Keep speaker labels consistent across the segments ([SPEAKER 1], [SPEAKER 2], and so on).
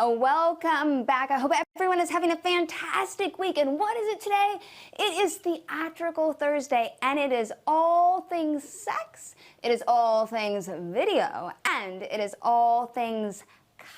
[SPEAKER 1] welcome back. I hope everyone is having a fantastic week. And what is it today? It is Theatrical Thursday, and it is all things sex, it is all things video, and it is all things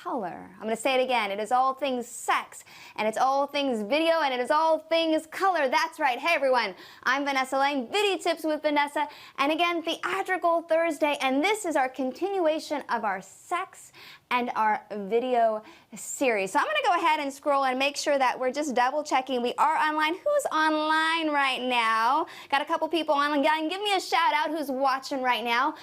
[SPEAKER 1] color. I'm going to say it again. It is all things sex, and it's all things video, and it is all things color. That's right. Hey, everyone. I'm Vanessa Lang, Video Tips with Vanessa, and again, Theatrical Thursday, and this is our continuation of our sex and our video series. So I'm going to go ahead and scroll and make sure that we're just double checking we are online. Who's online right now? Got a couple people online. Give me a shout out who's watching right now.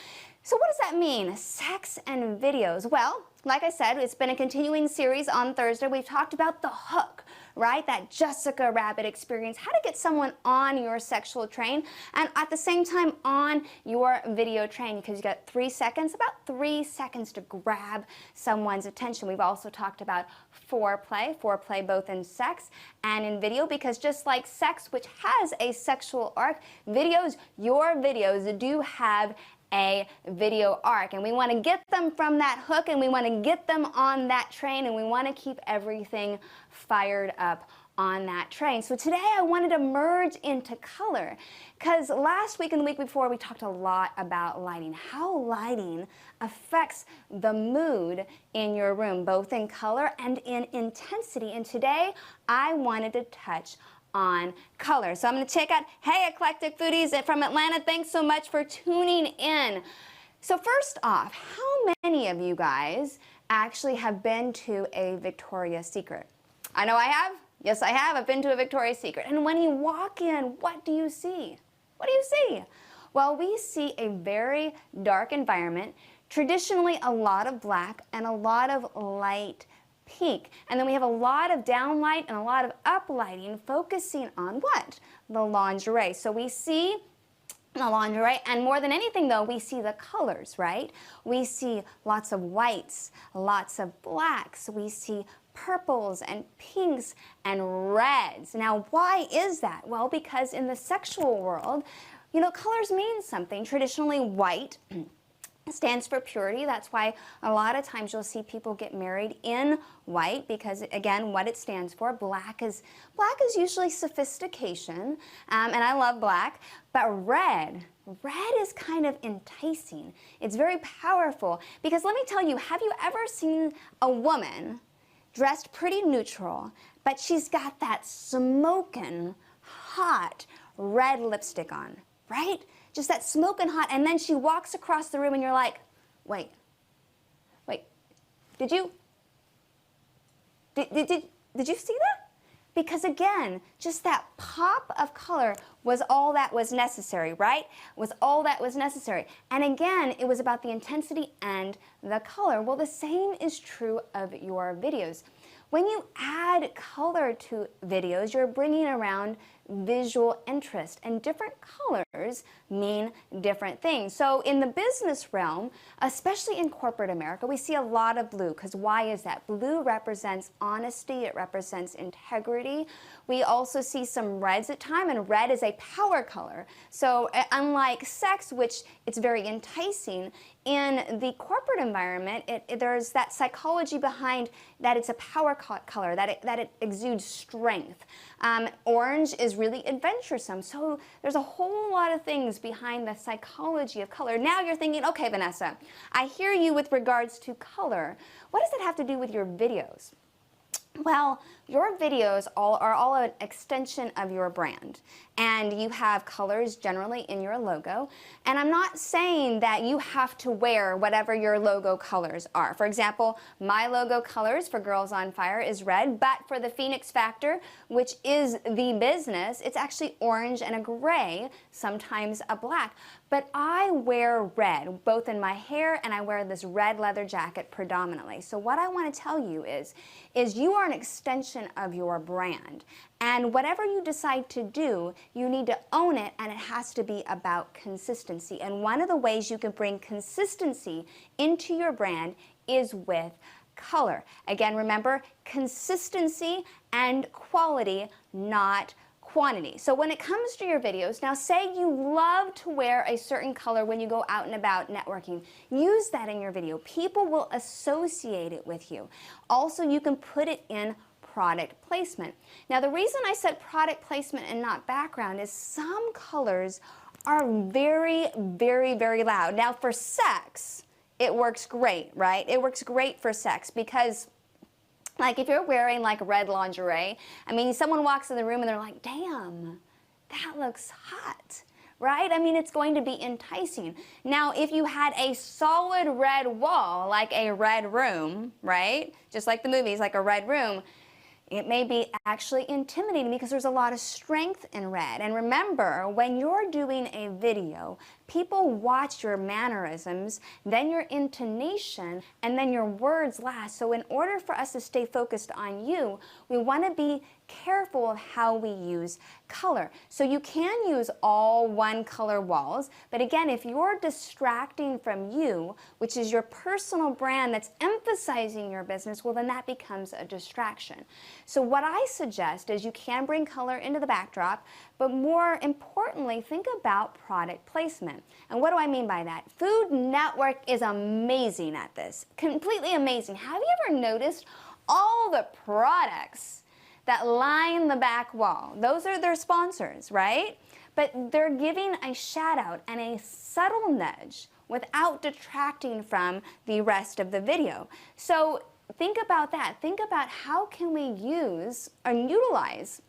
[SPEAKER 1] So what does that mean? Sex and videos. Well, like I said, it's been a continuing series on Thursday. We've talked about the hook, right? That Jessica Rabbit experience, how to get someone on your sexual train and at the same time on your video train, because you got 3 seconds, about 3 seconds to grab someone's attention. We've also talked about foreplay both in sex and in video, because just like sex, which has a sexual arc, your videos do have a video arc, and we want to get them from that hook, and we want to get them on that train, and we want to keep everything fired up on that train. So today I wanted to merge into color, because last week and the week before we talked a lot about lighting, how lighting affects the mood in your room, both in color and in intensity. And today I wanted to touch on color. So I'm going to check out, hey, Eclectic Foodies from Atlanta, thanks so much for tuning in. So first off, how many of you guys actually have been to a Victoria's Secret? I know I have. Yes, I have. I've been to a Victoria's Secret. And when you walk in, what do you see? What do you see? Well, we see a very dark environment, traditionally a lot of black and a lot of light pink. And then we have a lot of downlight and a lot of uplighting focusing on what? The lingerie. So we see the lingerie, and more than anything though, we see the colors, right? We see lots of whites, lots of blacks, we see purples and pinks and reds. Now, why is that? Well, because in the sexual world, you know, colors mean something. Traditionally, white stands for purity. That's why a lot of times you'll see people get married in white, because again, what it stands for. Black is usually sophistication, and I love black, but red is kind of enticing. It's very powerful, because let me tell you, have you ever seen a woman dressed pretty neutral, but she's got that smoking hot red lipstick on, right? Just that smoking hot, and then she walks across the room and you're like, wait, did you see that? Because again, just that pop of color was all that was necessary, right? Was all that was necessary. And again, it was about the intensity and the color. Well, the same is true of your videos. When you add color to videos, you're bringing around visual interest, and different colors mean different things. So in the business realm, especially in corporate America, we see a lot of blue, because why is that? Blue represents honesty, it represents integrity. We also see some reds at times, and red is a power color. So unlike sex, which it's very enticing, in the corporate environment, there's that psychology behind that it's a power color, that it exudes strength. Orange is really adventuresome. So there's a whole lot of things behind the psychology of color. Now you're thinking, okay, Vanessa, I hear you with regards to color. What does that have to do with your videos? Well, your videos are all an extension of your brand, and you have colors generally in your logo, and I'm not saying that you have to wear whatever your logo colors are. For example, my logo colors for Girls on Fire is red, but for the Phoenix Factor, which is the business, it's actually orange and a gray, sometimes a black. But I wear red, both in my hair, and I wear this red leather jacket predominantly. So what I want to tell you is you are an extension of your brand. And whatever you decide to do, you need to own it, and it has to be about consistency. And one of the ways you can bring consistency into your brand is with color. Again, remember, consistency and quality, not quantity. So when it comes to your videos, now say you love to wear a certain color when you go out and about networking. Use that in your video. People will associate it with you. Also, you can put it in product placement. Now, the reason I said product placement and not background is some colors are very, very, very loud. Now, for sex, it works great, right? It works great for sex because like if you're wearing like red lingerie, I mean, someone walks in the room and they're like, damn, that looks hot, right? I mean, it's going to be enticing. Now, if you had a solid red wall, like a red room, right? Just like the movies, like a red room, it may be actually intimidating because there's a lot of strength in red. And remember, when you're doing a video, people watch your mannerisms, then your intonation, and then your words last. So in order for us to stay focused on you, we want to be careful of how we use color. So you can use all one color walls, but again, if you're distracting from you, which is your personal brand that's emphasizing your business, well then that becomes a distraction. So what I suggest is you can bring color into the backdrop, but more importantly, think about product placement. And what do I mean by that? Food Network is amazing at this, completely amazing. Have you ever noticed all the products that line the back wall? Those are their sponsors, right? But they're giving a shout out and a subtle nudge without detracting from the rest of the video. So think about that. Think about how can we use or utilize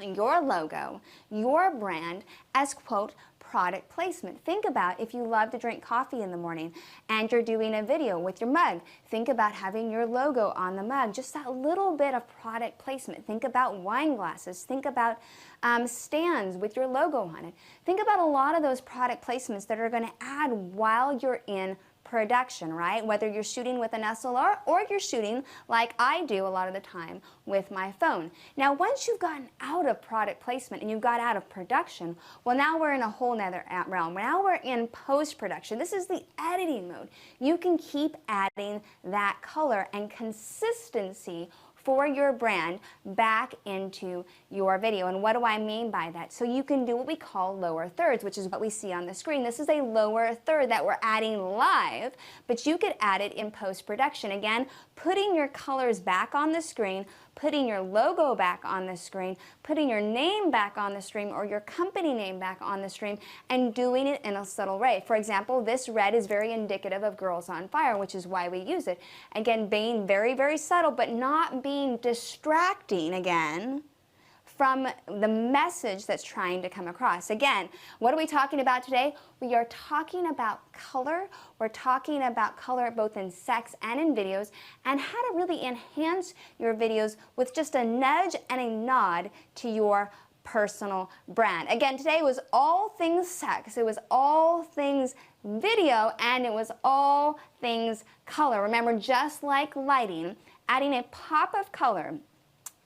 [SPEAKER 1] your logo, your brand as, quote, product placement. Think about if you love to drink coffee in the morning and you're doing a video with your mug. Think about having your logo on the mug, just that little bit of product placement. Think about wine glasses. Think about stands with your logo on it. Think about a lot of those product placements that are going to add while you're in production, right? Whether you're shooting with an SLR or you're shooting like I do a lot of the time with my phone. Now, once you've gotten out of product placement and you've got out of production, well, now we're in a whole nother realm. Now we're in post-production. This is the editing mode. You can keep adding that color and consistency for your brand back into your video. And what do I mean by that? So you can do what we call lower thirds, which is what we see on the screen. This is a lower third that we're adding live, but you could add it in post-production. Again, putting your colors back on the screen, putting your logo back on the screen, putting your name back on the screen or your company name back on the screen, and doing it in a subtle way. For example, this red is very indicative of Girls on Fire, which is why we use it. Again, being very, very subtle, but not being distracting, again, from the message that's trying to come across. Again, what are we talking about today? We are talking about color. We're talking about color both in sex and in videos, and how to really enhance your videos with just a nudge and a nod to your personal brand. Again, today was all things sex. It was all things video, and it was all things color. Remember, just like lighting, adding a pop of color,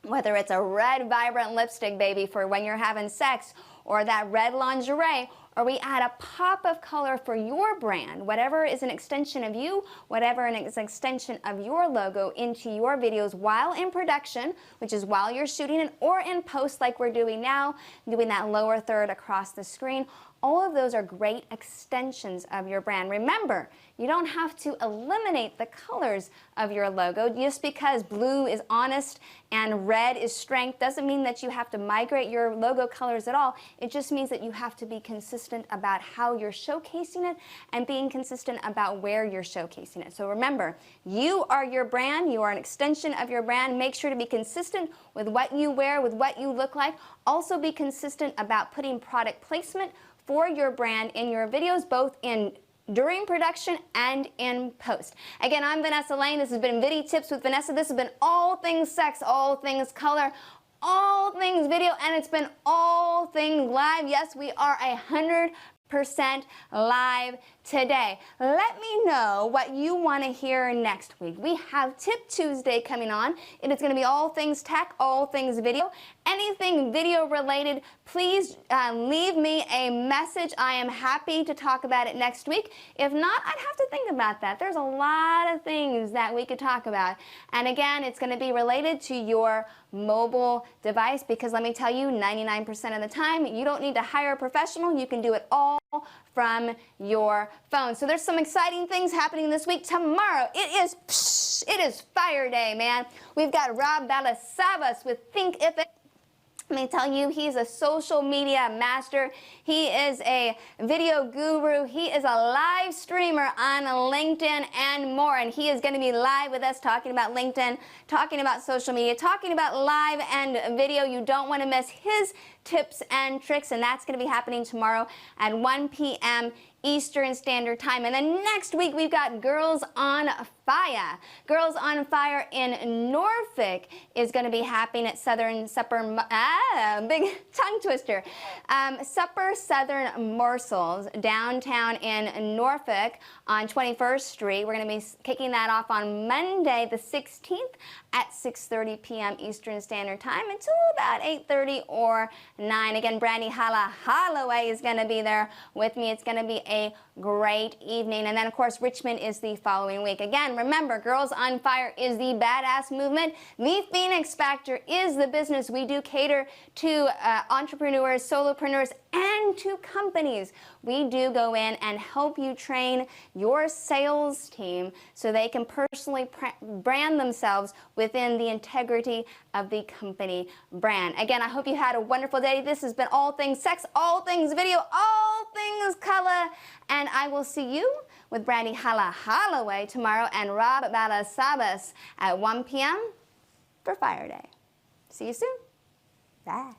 [SPEAKER 1] whether it's a red vibrant lipstick, baby, for when you're having sex, or that red lingerie, or we add a pop of color for your brand, whatever is an extension of you, whatever is an extension of your logo into your videos while in production, which is while you're shooting it, or in post like we're doing now, doing that lower third across the screen. All of those are great extensions of your brand. Remember, you don't have to eliminate the colors of your logo. Just because blue is honest and red is strength doesn't mean that you have to migrate your logo colors at all. It just means that you have to be consistent about how you're showcasing it and being consistent about where you're showcasing it. So remember, you are your brand. You are an extension of your brand. Make sure to be consistent with what you wear, with what you look like. Also be consistent about putting product placement for your brand in your videos, both during production and in post. Again, I'm Vanessa Lane. This has been Video Tips with Vanessa. This has been all things sex, all things color, all things video, and it's been all things live. Yes, we are 100% live today. Let me know what you want to hear next week. We have Tip Tuesday coming on. It is going to be all things tech, all things video. Anything video related, please leave me a message. I am happy to talk about it next week. If not, I'd have to think about that. There's a lot of things that we could talk about. And again, it's going to be related to your mobile device, because let me tell you, 99% of the time, you don't need to hire a professional. You can do it all from your phone. So there's some exciting things happening this week. Tomorrow, it is Fire Day, man. We've got Rob Balasabas with Thinkific. Let me tell you, he's a social media master. He is a video guru. He is a live streamer on LinkedIn and more. And he is going to be live with us talking about LinkedIn, talking about social media, talking about live and video. You don't want to miss his tips and tricks. And that's going to be happening tomorrow at 1 p.m. Eastern Standard Time. And then next week, we've got Girls on Fire. Girls on Fire in Norfolk is going to be happening at Southern Supper, big tongue twister. Supper Southern Morsels downtown in Norfolk on 21st Street. We're going to be kicking that off on Monday the 16th at 6:30 p.m. Eastern Standard Time until about 8:30 or 9. Again, Brandy Holloway is going to be there with me. It's going to be a great evening. And then, of course, Richmond is the following week. Again, remember, Girls on Fire is the badass movement. The Phoenix Factor is the business. We do cater to entrepreneurs, solopreneurs, and to companies. We do go in and help you train your sales team so they can personally brand themselves within the integrity of the company brand. Again, I hope you had a wonderful day. This has been All Things Sex, All Things Video, All Things Color, and I will see you with Brandy Holloway tomorrow and Rob Balasabas at 1 p.m. for Fire Day. See you soon. Bye.